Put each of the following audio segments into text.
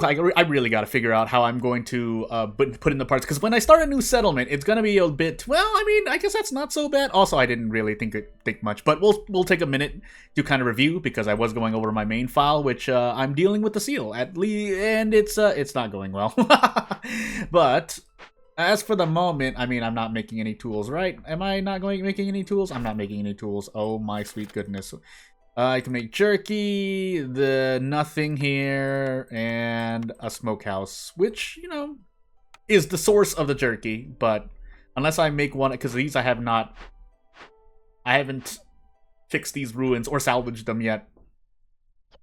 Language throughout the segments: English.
I really got to figure out how I'm going to put in the parts, because when I start a new settlement, it's going to be a bit, well, I mean, I guess that's not so bad. Also, I didn't really think much, but we'll take a minute to kind of review, because I was going over my main file, which I'm dealing with the seal at least, and it's not going well. But as for the moment, I mean, I'm not making any tools, right? Am I not making any tools? I'm not making any tools. Oh my sweet goodness. I can make jerky, the nothing here, and a smokehouse, which, you know, is the source of the jerky, but unless I make one, because these I haven't fixed these ruins or salvaged them yet.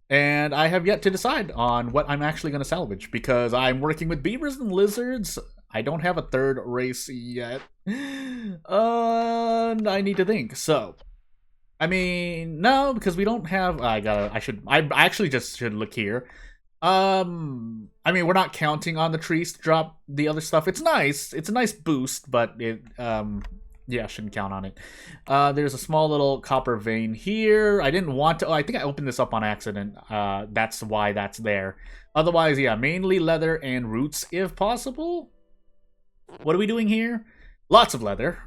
And I have yet to decide on what I'm actually going to salvage, because I'm working with beavers and lizards. I don't have a third race yet. I need to think, so... I mean, no, because we don't have. I actually just should look here. I mean, we're not counting on the trees to drop the other stuff. It's nice. It's a nice boost, but it, yeah, I shouldn't count on it. There's a small little copper vein here. I didn't want to. Oh, I think I opened this up on accident. That's why that's there. Otherwise, yeah, mainly leather and roots if possible. What are we doing here? Lots of leather,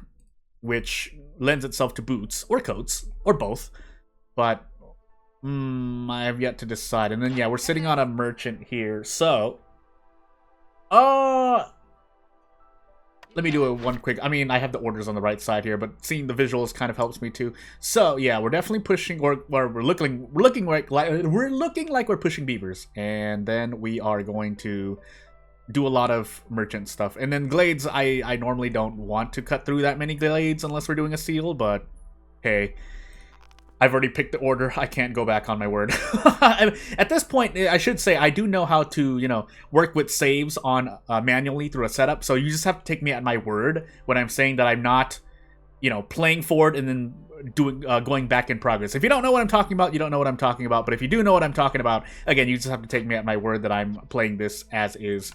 which lends itself to boots or coats or both, but I have yet to decide. And then yeah, we're sitting on a merchant here, so let me do one quick. I mean, I have the orders on the right side here, but seeing the visuals kind of helps me too. So yeah, we're definitely pushing, or we're looking like we're pushing beavers, and then we are going to do a lot of merchant stuff. And then glades, I normally don't want to cut through that many glades unless we're doing a seal, but hey, I've already picked the order. I can't go back on my word. At this point, I should say I do know how to, you know, work with saves on manually through a setup, so you just have to take me at my word when I'm saying that I'm not, you know, playing forward and then going back in progress. If you don't know what I'm talking about, you don't know what I'm talking about, but if you do know what I'm talking about, again, you just have to take me at my word that I'm playing this as is.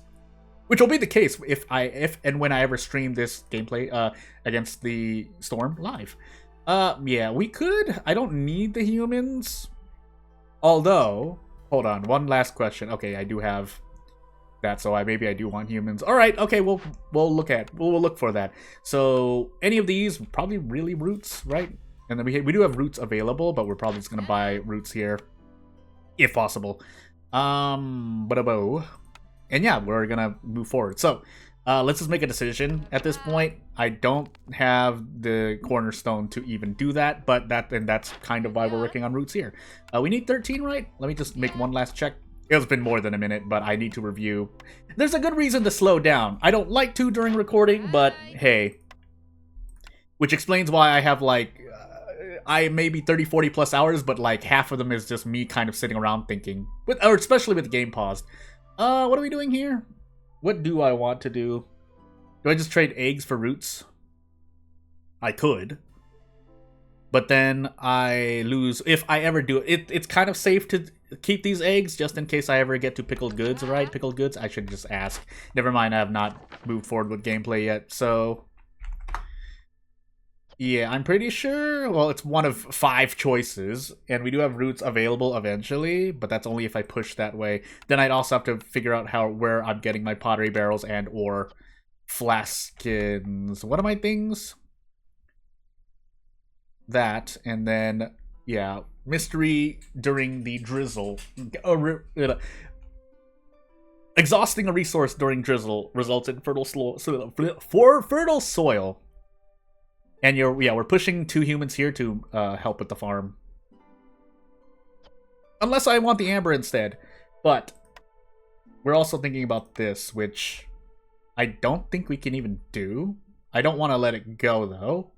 Which will be the case if and when I ever stream this gameplay against the Storm live. Yeah, we could. I don't need the humans. Although, hold on, one last question. Okay, I do have that, so maybe I do want humans. All right, okay, we'll look for that. So any of these, probably really roots, right? And then we do have roots available, but we're probably just gonna buy roots here, if possible. And yeah, we're gonna move forward. So let's just make a decision at this point. I don't have the cornerstone to even do that, but that's kind of why we're working on roots here. We need 13, right? Let me just make one last check. It's been more than a minute, but I need to review. There's a good reason to slow down. I don't like to during recording, but hey. Which explains why I have like, I maybe 30, 40 plus hours, but like half of them is just me kind of sitting around thinking, or especially with the game paused. What are we doing here? What do I want to do? Do I just trade eggs for roots? I could. But then I lose. If I ever do it, it's kind of safe to keep these eggs just in case I ever get to pickled goods, right? Pickled goods? I should just ask. Never mind, I have not moved forward with gameplay yet, so... Yeah, I'm pretty sure. Well, it's one of 5 choices, and we do have roots available eventually, but that's only if I push that way. Then I'd also have to figure out where I'm getting my pottery barrels and or flaskins. What are my things? That, and then yeah, mystery during the drizzle. Exhausting a resource during drizzle results in fertile soil. And we're pushing 2 humans here to help with the farm. Unless I want the amber instead. But we're also thinking about this, which I don't think we can even do. I don't want to let it go, though.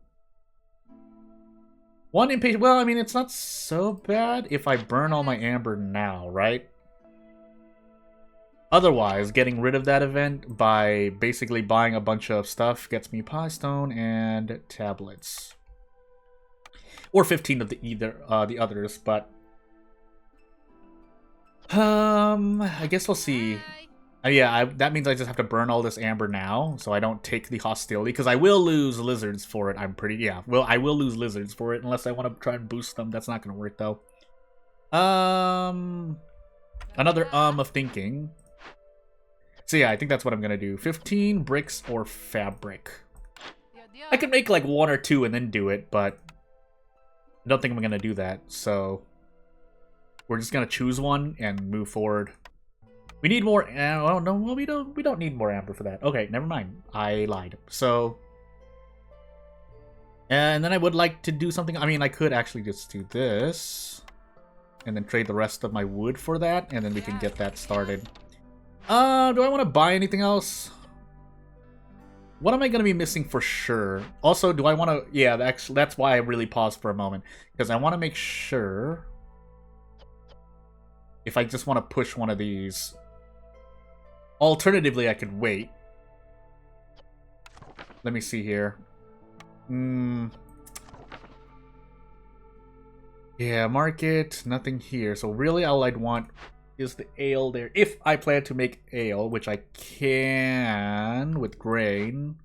1 impatient... Well, I mean, it's not so bad if I burn all my amber now, right? Otherwise, getting rid of that event by basically buying a bunch of stuff gets me pie stone and tablets. Or 15 of the others, but... I guess we'll see. Yeah, that means I just have to burn all this amber now, so I don't take the hostility, because I will lose lizards for it. I will lose lizards for it, unless I want to try and boost them. That's not going to work, though. Another of thinking. So yeah, I think that's what I'm gonna do. 15 bricks or fabric. I could make like 1 or 2 and then do it, but I don't think I'm gonna do that. So we're just gonna choose one and move forward. We need more. Oh no, well, we don't need more amber for that. Okay, never mind. I lied. So, and then I would like to do something. I mean, I could actually just do this, and then trade the rest of my wood for that, and then we can get that started. Do I want to buy anything else? What am I going to be missing for sure? Also, do I want to... Yeah, that's why I really paused for a moment. Because I want to make sure... If I just want to push one of these... Alternatively, I could wait. Let me see here. Yeah, market. Nothing here. So really all I'd want... is the ale there. If I plan to make ale, which I can with grain.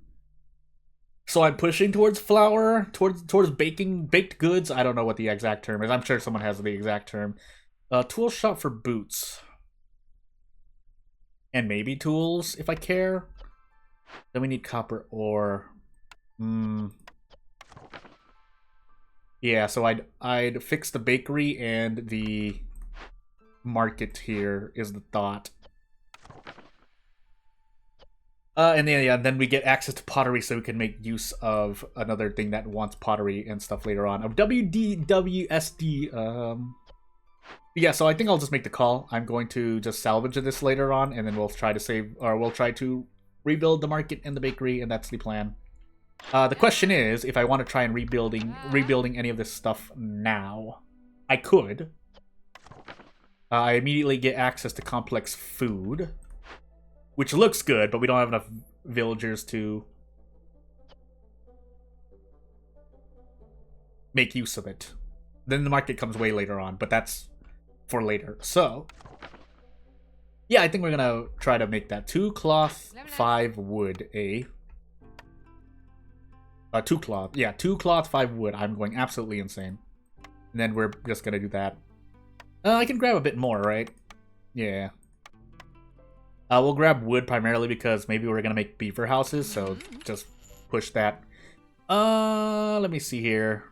So I'm pushing towards flour, towards baked goods. I don't know what the exact term is. I'm sure someone has the exact term. Tool shop for boots. And maybe tools if I care. Then we need copper ore. Yeah, so I'd fix the bakery and the market here is the thought. And then yeah, then we get access to pottery so we can make use of another thing that wants pottery and stuff later on. WDWSD. Yeah, so I think I'll just make the call. I'm going to just salvage this later on, and then we'll try to save, or we'll try to rebuild the market and the bakery, and that's the plan. The question is, if I want to try and rebuilding any of this stuff now, I could. I immediately get access to complex food, which looks good, but we don't have enough villagers to make use of it. Then the market comes way later on, but that's for later. So, yeah, I think we're gonna try to make that 2 cloth, 5 wood, 2 cloth. Yeah, 2 cloth, 5 wood. I'm going absolutely insane. And then we're just gonna do that. I can grab a bit more, right? Yeah. We'll grab wood primarily because maybe we're gonna make beaver houses, so just push that. Let me see here.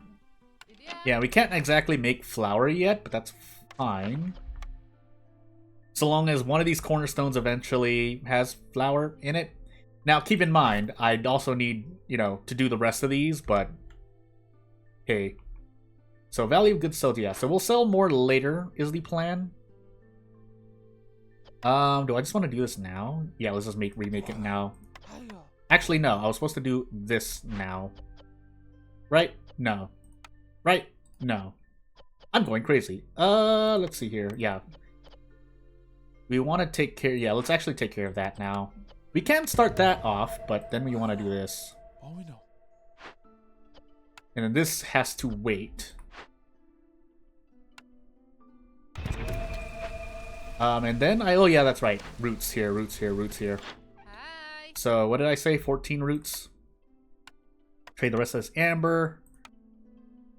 Yeah, we can't exactly make flour yet, but that's fine. So long as one of these cornerstones eventually has flour in it. Now, keep in mind, I'd also need, you know, to do the rest of these, but... Okay. So, value of goods sold, yeah. So, we'll sell more later, is the plan. Do I just want to do this now? Yeah, let's just remake it now. Actually, no. I was supposed to do this now. Right? No. Right? No. I'm going crazy. Let's see here. Yeah. We want to take care... Yeah, let's actually take care of that now. We can start that off, but then we want to do this. Oh, we know. And then this has to wait. And then oh yeah, that's right. Roots here, roots here, roots here. Hi. So what did I say? 14 roots. Trade the rest of this amber.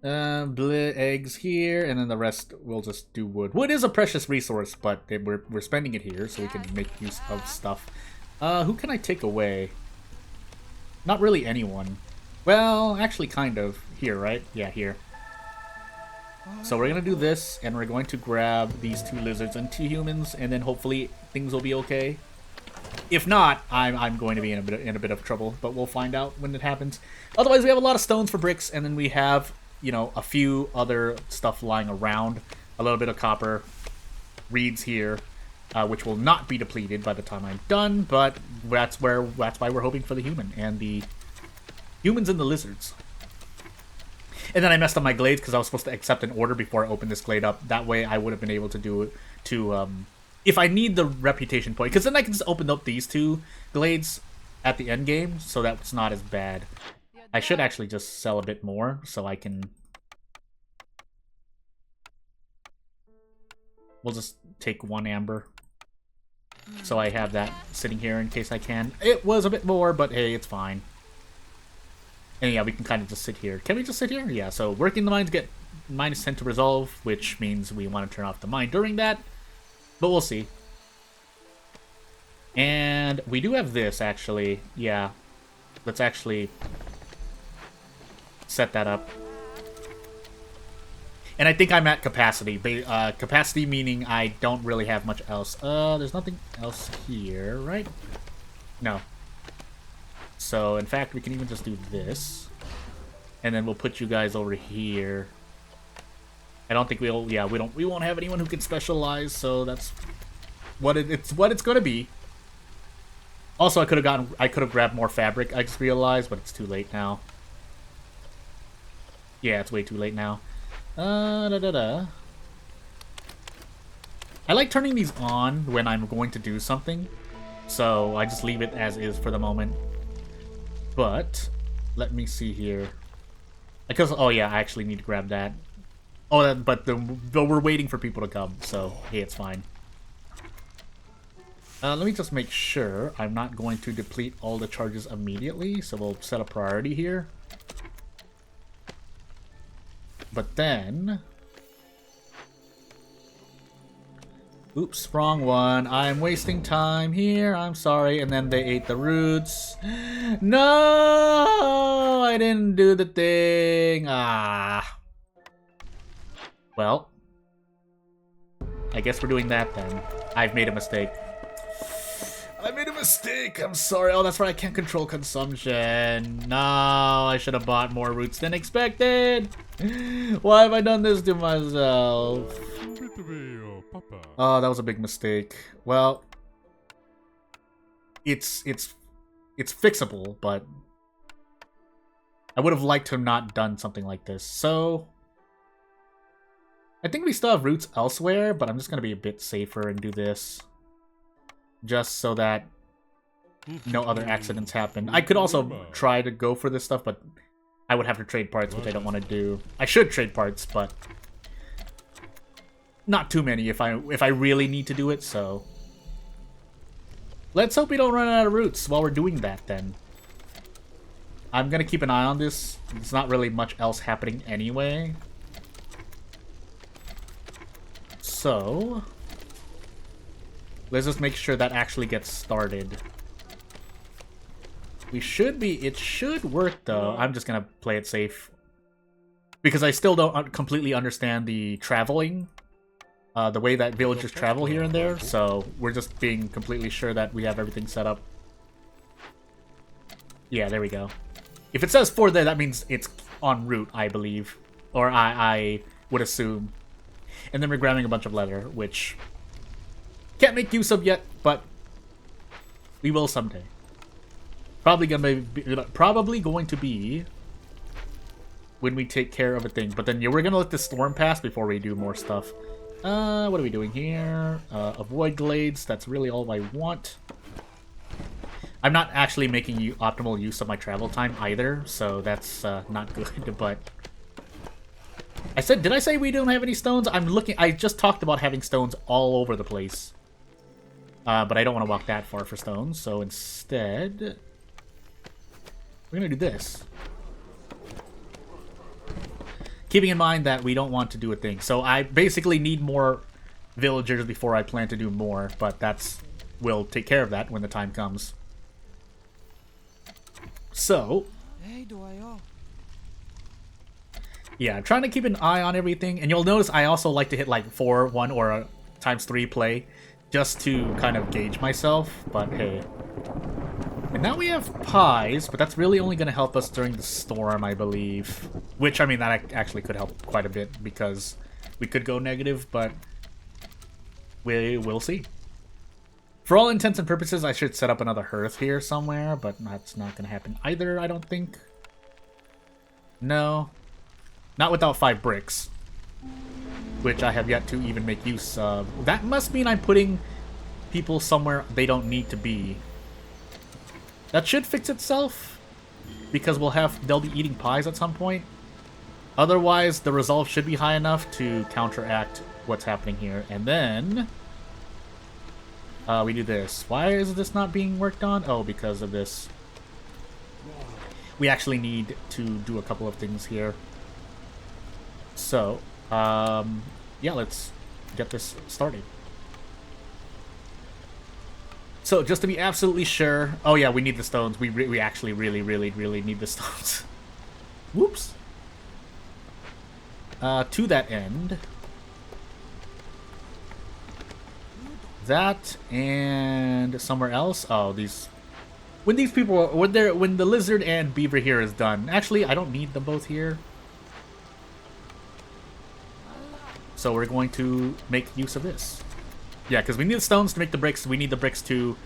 Eggs here, and then the rest we'll just do wood. Wood is a precious resource, but we're spending it here so we can make use of stuff. Who can I take away? Not really anyone. Well, actually kind of. Here, right? Yeah, here. So we're gonna do this, and we're going to grab these 2 lizards and 2 humans, and then hopefully things will be okay. If not, I'm going to be in a bit of trouble, but we'll find out when it happens. Otherwise, we have a lot of stones for bricks, and then we have, you know, a few other stuff lying around. A little bit of copper, reeds here, which will not be depleted by the time I'm done, but that's why we're hoping for the human and the humans and the lizards. And then I messed up my glades because I was supposed to accept an order before I opened this glade up. That way I would have been able to do it to, if I need the reputation point. Because then I can just open up these 2 glades at the end game, so that's not as bad. I should actually just sell a bit more so I can... We'll just take 1 amber. So I have that sitting here in case I can. It was a bit more, but hey, it's fine. And yeah, we can kind of just sit here. Can we just sit here? Yeah, so working the mines get -10 to resolve, which means we want to turn off the mine during that. But we'll see. And we do have this, actually. Yeah. Let's actually set that up. And I think I'm at capacity. Capacity meaning I don't really have much else. There's nothing else here, right? No. So, in fact, we can even just do this. And then we'll put you guys over here. I don't think we'll... Yeah, we won't have anyone who can specialize, so that's what it's gonna be. Also, I could have grabbed more fabric, I just realized, but it's too late now. Yeah, it's way too late now. I like turning these on when I'm going to do something, so I just leave it as is for the moment. But let me see here. Because oh yeah, I actually need to grab that. Oh, but we're waiting for people to come, so hey, it's fine. Let me just make sure I'm not going to deplete all the charges immediately, so we'll set a priority here. But then... Oops, wrong one. I'm wasting time here. I'm sorry. And then they ate the roots. No! I didn't do the thing. Ah. Well. I guess we're doing that then. I've made a mistake. I made a mistake. I'm sorry. Oh, that's right. I can't control consumption. No, I should have bought more roots than expected. Why have I done this to myself? Oh, that was a big mistake. Well, it's fixable, but I would have liked to have not done something like this. So I think we still have roots elsewhere, but I'm just gonna be a bit safer and do this. Just so that no other accidents happen. I could also try to go for this stuff, but I would have to trade parts, which I don't want to do. I should trade parts, but not too many if I really need to do it, so let's hope we don't run out of roots while we're doing that then. I'm gonna keep an eye on this. There's not really much else happening anyway. So let's just make sure that actually gets started. It should work though. I'm just gonna play it safe. Because I still don't completely understand the traveling. The way that villagers travel here and there. So we're just being completely sure that we have everything set up. Yeah, there we go. If it says 4 there, that means it's en route, I believe. Or I would assume. And then we're grabbing a bunch of leather, which... can't make use of yet, but we will someday. Probably going to be when we take care of a thing. But then yeah, we're gonna let this storm pass before we do more stuff. What are we doing here? Avoid glades. That's really all I want. I'm not actually making optimal use of my travel time either, so that's not good. But did I say we don't have any stones? I just talked about having stones all over the place. But I don't want to walk that far for stones, so instead, we're going to do this. Keeping in mind that we don't want to do a thing. So I basically need more villagers before I plan to do more, but we'll take care of that when the time comes. So, yeah, I'm trying to keep an eye on everything, and you'll notice I also like to hit like 4, 1, or a ×3 play. Just to kind of gauge myself, but hey. And now we have pies, but that's really only going to help us during the storm, I believe. Which, I mean, that actually could help quite a bit, because we could go negative, but we'll see. For all intents and purposes, I should set up another hearth here somewhere, but that's not going to happen either, I don't think. No. Not without 5 bricks. Which I have yet to even make use of. That must mean I'm putting people somewhere they don't need to be. That should fix itself, because they'll be eating pies at some point. Otherwise, the resolve should be high enough to counteract what's happening here. And then we do this. Why is this not being worked on? Oh, because of this. We actually need to do a couple of things here. So, yeah, let's get this started. So, just to be absolutely sure... Oh yeah, we need the stones. We actually really need the stones. Whoops. To that end... That, and somewhere else. Oh, these... When these people... When the lizard and beaver here is done... Actually, I don't need them both here. So we're going to make use of this. Yeah, because we need the stones to make the bricks. We need the bricks to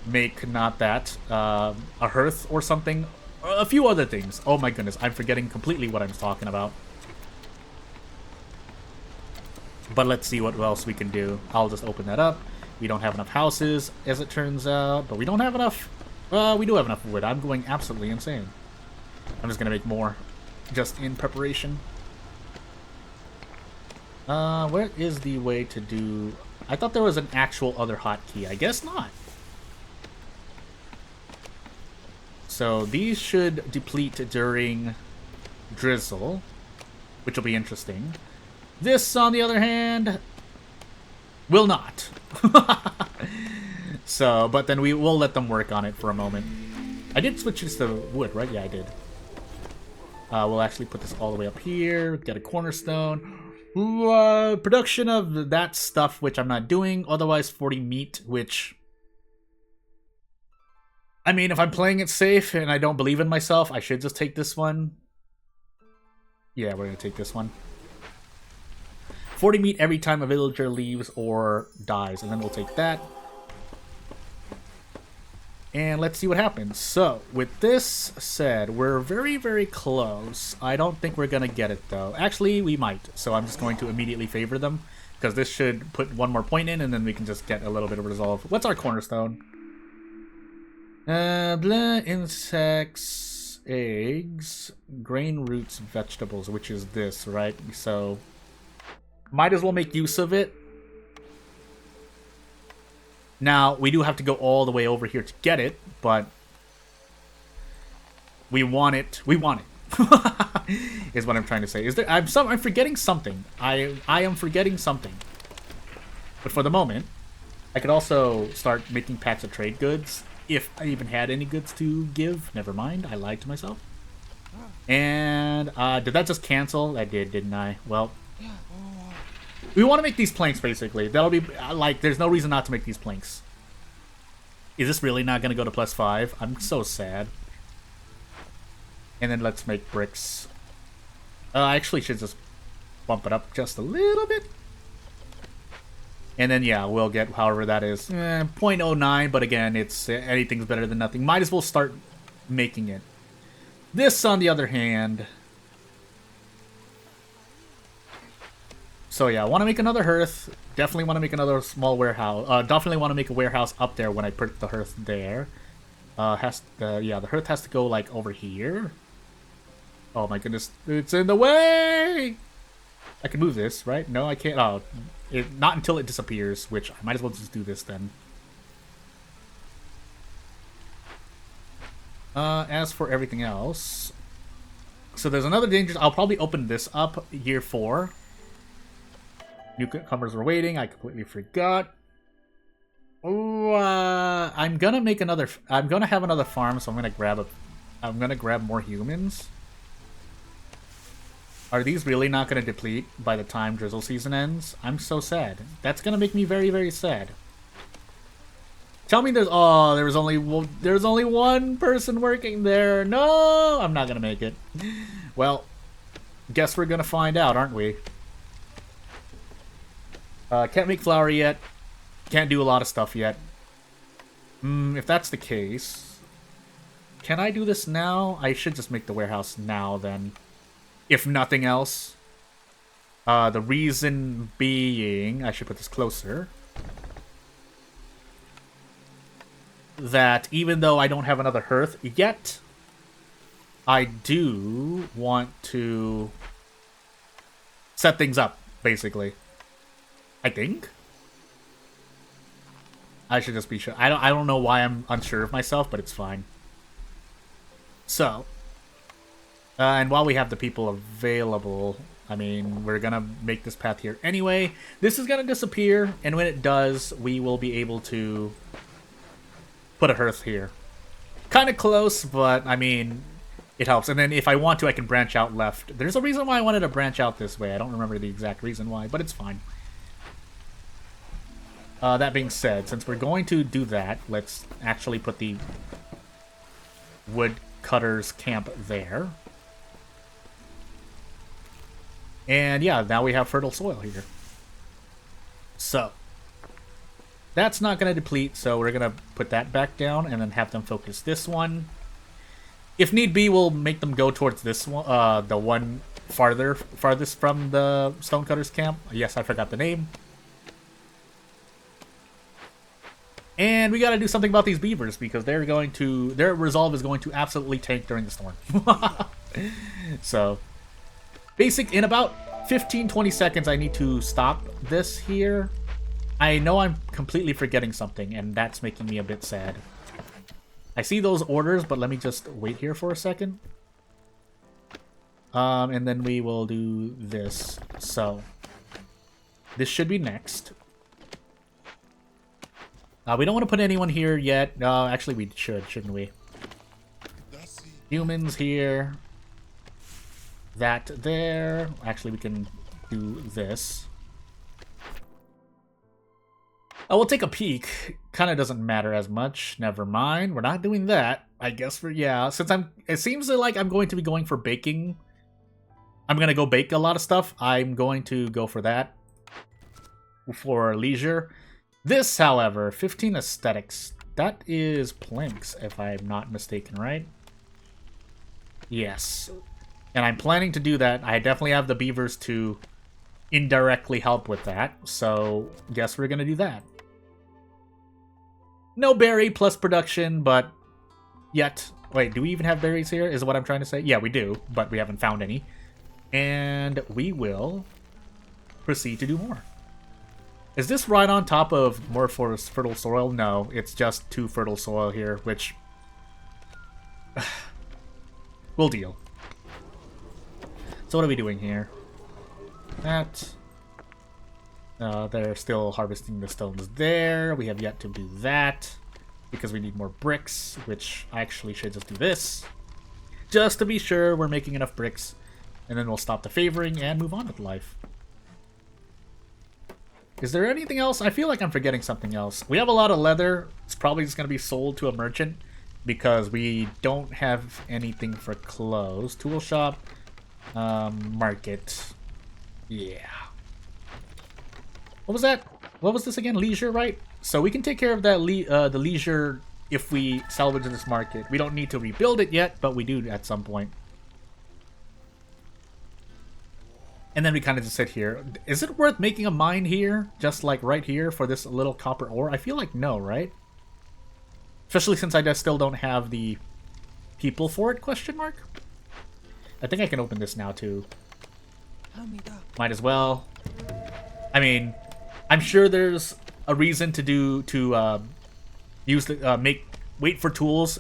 make, not that, a hearth or something. A few other things. Oh my goodness, I'm forgetting completely what I'm talking about. But let's see what else we can do. I'll just open that up. We don't have enough houses, as it turns out. But we don't have enough... we do have enough wood. I'm going absolutely insane. I'm just going to make more. Just in preparation. Where is the way to do... I thought there was an actual other hotkey. I guess not. So these should deplete during Drizzle, which will be interesting. This, on the other hand, will not. So, but then we will let them work on it for a moment. I did switch this to wood, right? Yeah, I did. We'll actually put this all the way up here. Get a cornerstone. Production of that stuff, which I'm not doing. Otherwise, 40 meat, which... I mean, if I'm playing it safe and I don't believe in myself, I should just take this one. Yeah, we're going to take this one. 40 meat every time a villager leaves or dies. And then we'll take that. And let's see what happens. So, with this said, we're very close. I don't think we're going to get it, though. Actually, we might. So I'm just going to immediately favor them. Because this should put one more point in, and then we can just get a little bit of resolve. What's our cornerstone? Blah, insects, eggs, grain, roots, vegetables, which is this, right? So, might as well make use of it. Now, we do have to go all the way over here to get it, but we want it. We want it. Is what I'm trying to say. Is there? I'm forgetting something. I am forgetting something. But for the moment, I could also start making packs of trade goods if I even had any goods to give. Never mind. I lied to myself. And did that just cancel? I did, didn't I? Well, we want to make these planks, basically. That'll be, like, there's no reason not to make these planks. Is this really not going to go to +5? I'm so sad. And then let's make bricks. I actually should just bump it up just a little bit. And then, yeah, we'll get however that is. 0.09, but again, it's anything's better than nothing. Might as well start making it. This, on the other hand... So yeah, I want to make another hearth. Definitely want to make another small warehouse. Definitely want to make a warehouse up there when I put the hearth there. Yeah, the hearth has to go like over here. Oh my goodness, it's in the way! I can move this, right? No, I can't. Oh, not until it disappears, which I might as well just do this then. As for everything else... So there's another danger. I'll probably open this up, year 4. Newcomers were waiting. I completely forgot. Oh, I'm gonna make another... I'm gonna have another farm, so I'm gonna grab more humans. Are these really not gonna deplete by the time Drizzle season ends? I'm so sad. That's gonna make me very sad. Tell me there's... Oh, there's only one person working there. No! I'm not gonna make it. Well, guess we're gonna find out, aren't we? Can't make flour yet. Can't do a lot of stuff yet. If that's the case... Can I do this now? I should just make the warehouse now, then. If nothing else. The reason being... I should put this closer. That even though I don't have another hearth yet... I do want to... set things up, basically. I think. I should just be sure. I don't know why I'm unsure of myself, but it's fine. So, and while we have the people available, I mean, we're gonna make this path here anyway. This is gonna disappear, and when it does, we will be able to put a hearth here. Kind of close, but I mean, it helps. And then if I want to, I can branch out left. There's a reason why I wanted to branch out this way. I don't remember the exact reason why, but it's fine. That being said, since we're going to do that, let's actually put the woodcutter's camp there. And yeah, now we have fertile soil here. So, that's not going to deplete, so we're going to put that back down and then have them focus this one. If need be, we'll make them go towards this one, the one farthest from the stonecutter's camp. Yes, I forgot the name. And we got to do something about these beavers because their resolve is going to absolutely tank during the storm. So, in about 15-20 seconds, I need to stop this here. I know I'm completely forgetting something, and that's making me a bit sad. I see those orders, but let me just wait here for a second. And then we will do this. So, this should be next. We don't want to put anyone here yet. Actually, we should, shouldn't we? Humans here. That there. Actually, we can do this. We'll take a peek. Kind of doesn't matter as much. Never mind. We're not doing that. I guess since it seems like I'm going to be going for baking. I'm going to go bake a lot of stuff. I'm going to go for that. For leisure. This, however, 15 aesthetics. That is planks, if I'm not mistaken, right? Yes. And I'm planning to do that. I definitely have the beavers to indirectly help with that. So, guess we're going to do that. No berry plus production, but yet. Wait, do we even have berries here? Is what I'm trying to say? Yeah, we do, but we haven't found any. And we will proceed to do more. Is this right on top of more fertile soil? No, it's just 2 fertile soil here, which we'll deal. So what are we doing here? That. They're still harvesting the stones there. We have yet to do that because we need more bricks, which I actually should just do this. Just to be sure we're making enough bricks. And then we'll stop the favoring and move on with life. Is there anything else? I feel like I'm forgetting something else. We have a lot of leather. It's probably just going to be sold to a merchant because we don't have anything for clothes. Tool shop, market. Yeah. What was that? What was this again? Leisure, right? So we can take care of that the leisure if we salvage this market. We don't need to rebuild it yet, but we do at some point. And then we kind of just sit here. Is it worth making a mine here? Just like right here for this little copper ore? I feel like no, right? Especially since I just still don't have the people for it, question mark? I think I can open this now too. Might as well. I mean, I'm sure there's a reason to use the wait for tools,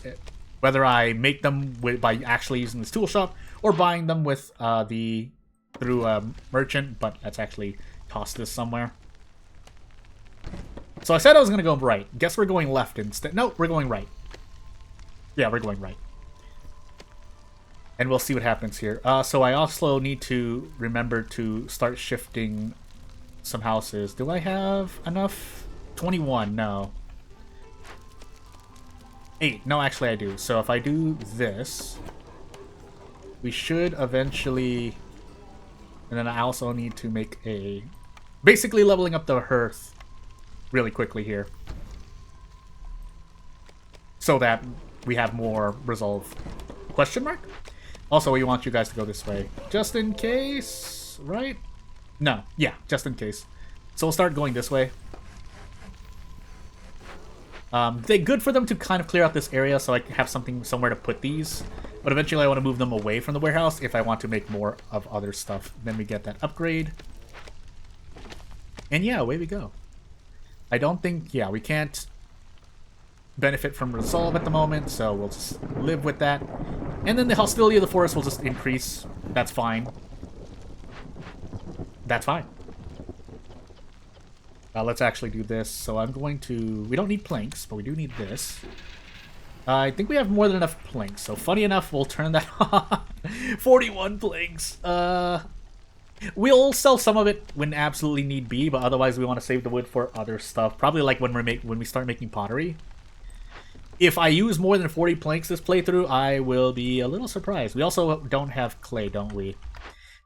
whether I make them by actually using this tool shop or buying them with through a merchant, but let's actually toss this somewhere. So I said I was going to go right. Guess we're going left instead. No, we're going right. Yeah, we're going right. And we'll see what happens here. So I also need to remember to start shifting some houses. Do I have enough? 21, no. 8, no, actually I do. So if I do this, we should eventually... And then I also need to make a... Basically leveling up the hearth really quickly here. So that we have more resolve. Question mark? Also, we want you guys to go this way. Just in case, right? No, yeah, just in case. So we'll start going this way. They're good for them to kind of clear out this area so I can have somewhere to put these. But eventually I want to move them away from the warehouse if I want to make more of other stuff. Then we get that upgrade. And yeah, away we go. I don't think, yeah, we can't benefit from resolve at the moment, so we'll just live with that. And then the hostility of the forest will just increase. That's fine. That's fine. Let's actually do this. So I'm going to... We don't need planks, but we do need this. I think we have more than enough planks. So funny enough, we'll turn that on. 41 planks. We'll sell some of it when absolutely need be, but otherwise we want to save the wood for other stuff. Probably like when we start making pottery. If I use more than 40 planks this playthrough, I will be a little surprised. We also don't have clay, don't we?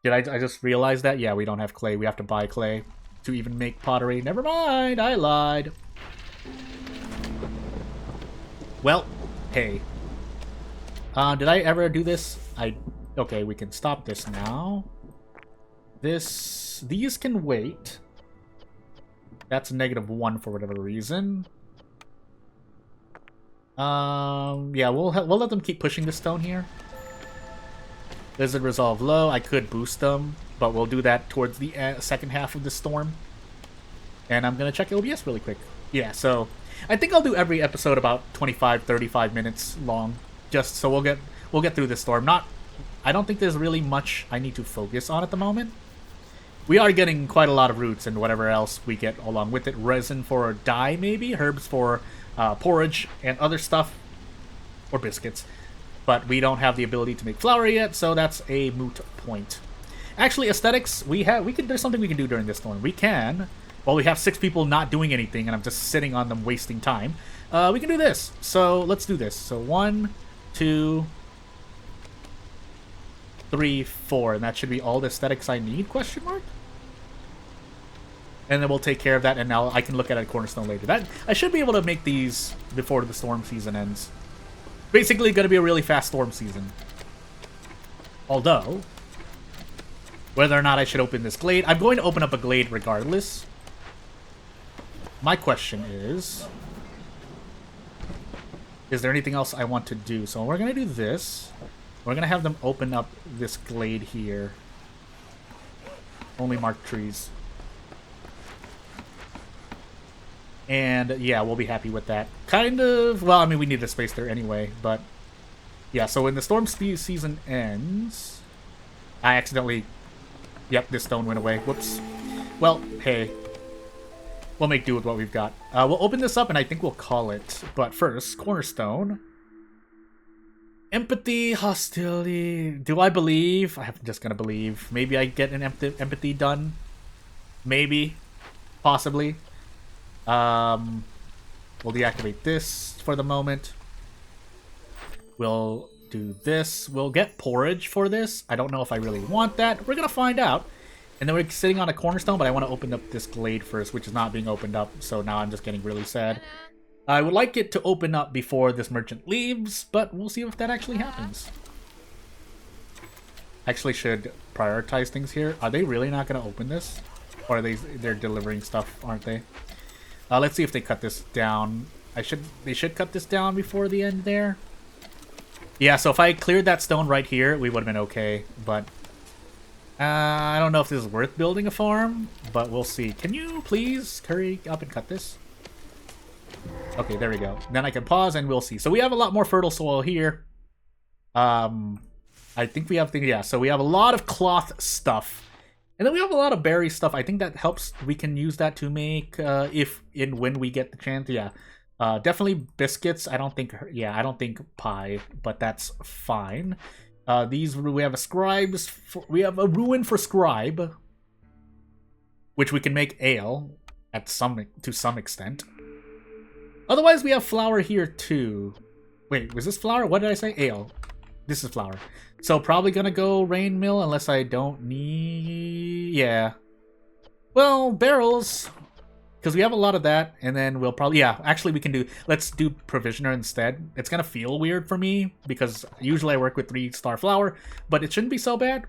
Did I just realize that? Yeah, we don't have clay. We have to buy clay to even make pottery. Never mind, I lied. Well, hey. Did I ever do this? Okay, we can stop this now. These can wait. That's -1 for whatever reason. Yeah, we'll let them keep pushing the stone here. Lizard resolve low. I could boost them, but we'll do that towards the second half of the storm. And I'm gonna check OBS really quick. Yeah, so I think I'll do every episode about 25-35 minutes long, just so we'll get through this storm. I don't think there's really much I need to focus on at the moment. We are getting quite a lot of roots and whatever else we get along with it. Resin for dye, maybe. Herbs for porridge and other stuff. Or biscuits. But we don't have the ability to make flour yet, so that's a moot point. Actually, aesthetics, there's something we can do during this storm. We can, while we have 6 people not doing anything and I'm just sitting on them wasting time, we can do this. So let's do this. So 1, 2, 3, 4, and that should be all the aesthetics I need, question mark? And then we'll take care of that, and now I can look at a cornerstone later. I should be able to make these before the storm season ends. Basically going to be a really fast storm season. Although, whether or not I should open this glade, I'm going to open up a glade regardless. My question is there anything else I want to do? So we're going to do this. We're going to have them open up this glade here. Only marked trees. And, yeah, we'll be happy with that. Kind of, well, I mean, we need the space there anyway, but... Yeah, so when the storm season ends... I accidentally... Yep, this stone went away. Whoops. Well, hey. We'll make do with what we've got. We'll open this up, and I think we'll call it. But first, cornerstone. Empathy, hostility... Do I believe? I'm just gonna believe. Maybe I get an empathy done. Maybe. Possibly. We'll deactivate this for the moment. We'll do this. We'll get porridge for this. I don't know if I really want that. We're gonna find out. And then we're sitting on a cornerstone, but I want to open up this glade first, which is not being opened up, so now I'm just getting really sad. I would like it to open up before this merchant leaves, but we'll see if that actually happens. Actually should prioritize things here. Are they really not gonna open this? Or are they're delivering stuff, aren't they? Let's see if they cut this down. They should cut this down before the end there. Yeah, so if I cleared that stone right here, we would have been okay. But I don't know if this is worth building a farm, but we'll see. Can you please hurry up and cut this? Okay, there we go. Then I can pause and we'll see. So we have a lot more fertile soil here. I think we have things, yeah, so we have a lot of cloth stuff. And then we have a lot of berry stuff. I think that helps. We can use that to make, when we get the chance. Yeah, definitely biscuits. I don't think pie, but that's fine. We have we have a ruin for scribe, which we can make ale to some extent. Otherwise, we have flour here too. Wait, was this flour? What did I say? Ale. This is flour. So probably gonna go rain mill unless I don't need... Yeah. Well, barrels. Because we have a lot of that. And then we'll probably... Yeah, actually we can do... Let's do provisioner instead. It's gonna feel weird for me. Because usually I work with 3-star flour. But it shouldn't be so bad.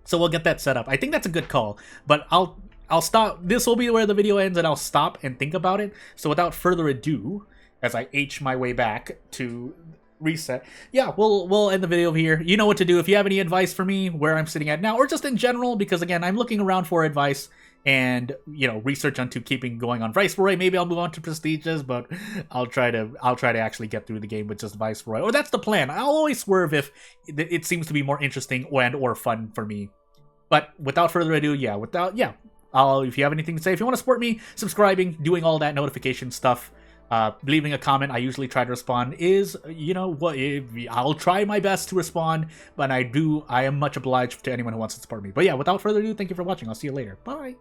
So we'll get that set up. I think that's a good call. But I'll stop... This will be where the video ends and I'll stop and think about it. So without further ado, as I H my way back to... reset. Yeah, we'll end the video here. You know what to do. If you have any advice for me where I'm sitting at now, or just in general, because again, I'm looking around for advice and, you know, research onto keeping going on Viceroy. Maybe I'll move on to prestiges, but I'll try to actually get through the game with just Viceroy. Or that's the plan. I'll always swerve if it seems to be more interesting and or fun for me. But without further ado, if you have anything to say, if you want to support me, subscribing, doing all that notification stuff, leaving a comment, I usually try to respond, is, you know, what, I'll try my best to respond, but I am much obliged to anyone who wants to support me. But yeah, without further ado, thank you for watching. I'll see you later. Bye!